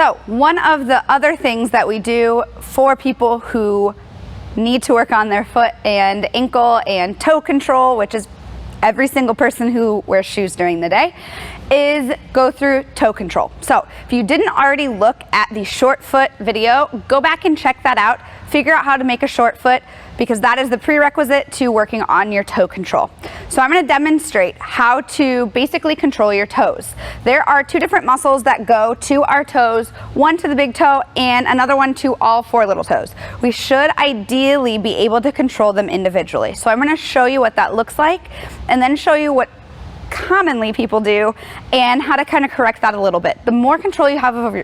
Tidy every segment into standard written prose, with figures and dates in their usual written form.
So one of the other things that we do for people who need to work on their foot and ankle and toe control, which is every single person who wears shoes during the day, is go through toe control. So if you didn't already look at the short foot video, go back and check that out. Figure out how to make a short foot, because that is the prerequisite to working on your toe control. So I'm going to demonstrate how to basically control your toes. There are two different muscles that go to our toes, one to the big toe and another one to all four little toes. We should ideally be able to control them individually. So I'm going to show you what that looks like and then show you what commonly people do and how to kind of correct that a little bit. The more control you have over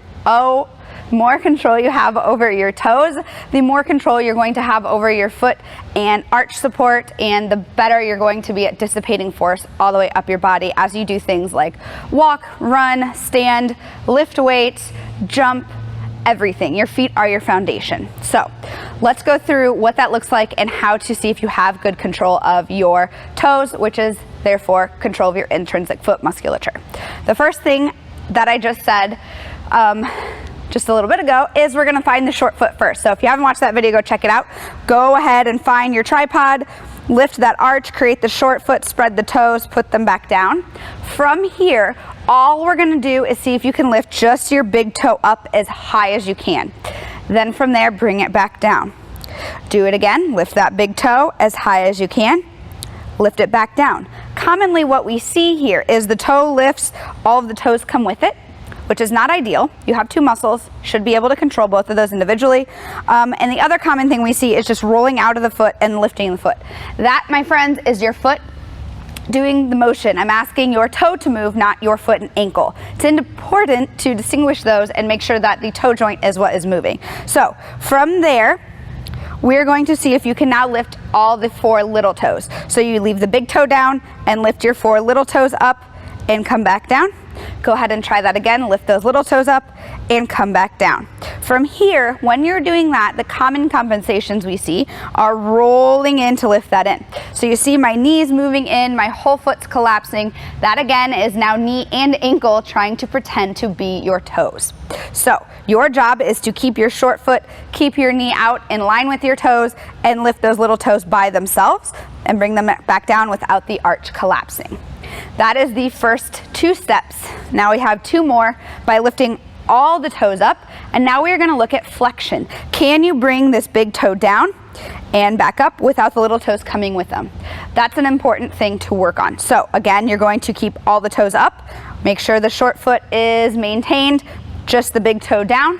your toes, the more control you're going to have over your foot and arch support, and the better you're going to be at dissipating force all the way up your body as you do things like walk, run, stand, lift weights, jump, everything. Your feet are your foundation. So let's go through what that looks like and how to see if you have good control of your toes, which is therefore control of your intrinsic foot musculature. The first thing that I just said just a little bit ago is we're going to find the short foot first. So if you haven't watched that video, go check it out. Go ahead and find your tripod, lift that arch, create the short foot, spread the toes, put them back down. From here, all we're going to do is see if you can lift just your big toe up as high as you can. Then from there, bring it back down. Do it again. Lift that big toe as high as you can. Lift it back down. Commonly what we see here is the toe lifts, all of the toes come with it, which is not ideal. You have two muscles, should be able to control both of those individually. And the other common thing we see is just rolling out of the foot and lifting the foot. That, my friends, is your foot doing the motion. I'm asking your toe to move, not your foot and ankle. It's important to distinguish those and make sure that the toe joint is what is moving. So from there, we're going to see if you can now lift all the four little toes. So you leave the big toe down and lift your four little toes up and come back down. Go ahead and try that again. Lift those little toes up and come back down. From here, when you're doing that, the common compensations we see are rolling in to lift that in. So you see my knees moving in, my whole foot's collapsing. That again is now knee and ankle trying to pretend to be your toes. So your job is to keep your short foot, keep your knee out in line with your toes, and lift those little toes by themselves and bring them back down without the arch collapsing. That is the first two steps. Now we have two more by lifting all the toes up, and now we are going to look at flexion. Can you bring this big toe down and back up without the little toes coming with them? That's an important thing to work on. So again, you're going to keep all the toes up, make sure the short foot is maintained, just the big toe down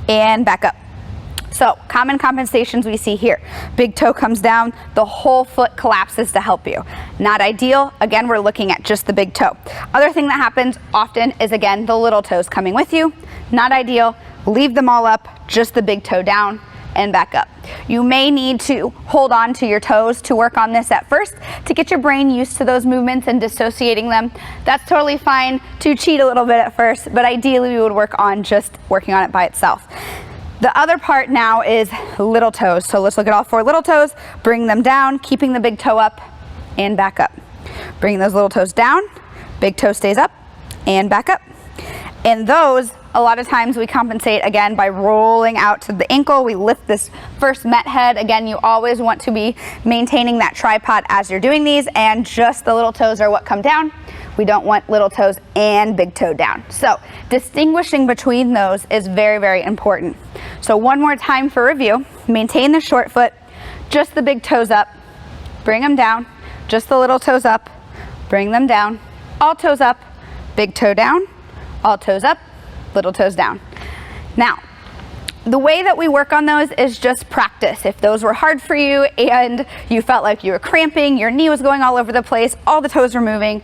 and back up. So common compensations we see here. Big toe comes down, the whole foot collapses to help you. Not ideal. Again, we're looking at just the big toe. Other thing that happens often is, again, the little toes coming with you. Not ideal. Leave them all up, just the big toe down and back up. You may need to hold on to your toes to work on this at first to get your brain used to those movements and dissociating them. That's totally fine to cheat a little bit at first, but ideally we would work on just working on it by itself. The other part now is little toes. So let's look at all four little toes, bring them down, keeping the big toe up and back up. Bring those little toes down, big toe stays up and back up. And those, a lot of times we compensate again by rolling out to the ankle. We lift this first met head. Again, you always want to be maintaining that tripod as you're doing these, and just the little toes are what come down. We don't want little toes and big toe down. So distinguishing between those is very, very important. So one more time for review, maintain the short foot, just the big toes up, bring them down, just the little toes up, bring them down, all toes up, big toe down, all toes up, little toes down. Now, the way that we work on those is just practice. If those were hard for you and you felt like you were cramping, your knee was going all over the place, all the toes were moving,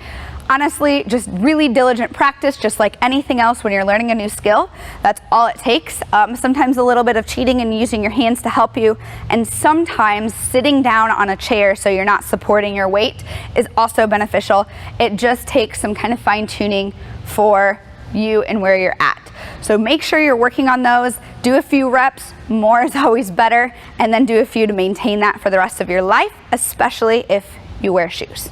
honestly, just really diligent practice, just like anything else when you're learning a new skill. That's all it takes. Sometimes a little bit of cheating and using your hands to help you, and sometimes sitting down on a chair so you're not supporting your weight is also beneficial. It just takes some kind of fine-tuning for you and where you're at. So make sure you're working on those. Do a few reps, more is always better, and then do a few to maintain that for the rest of your life, especially if you wear shoes.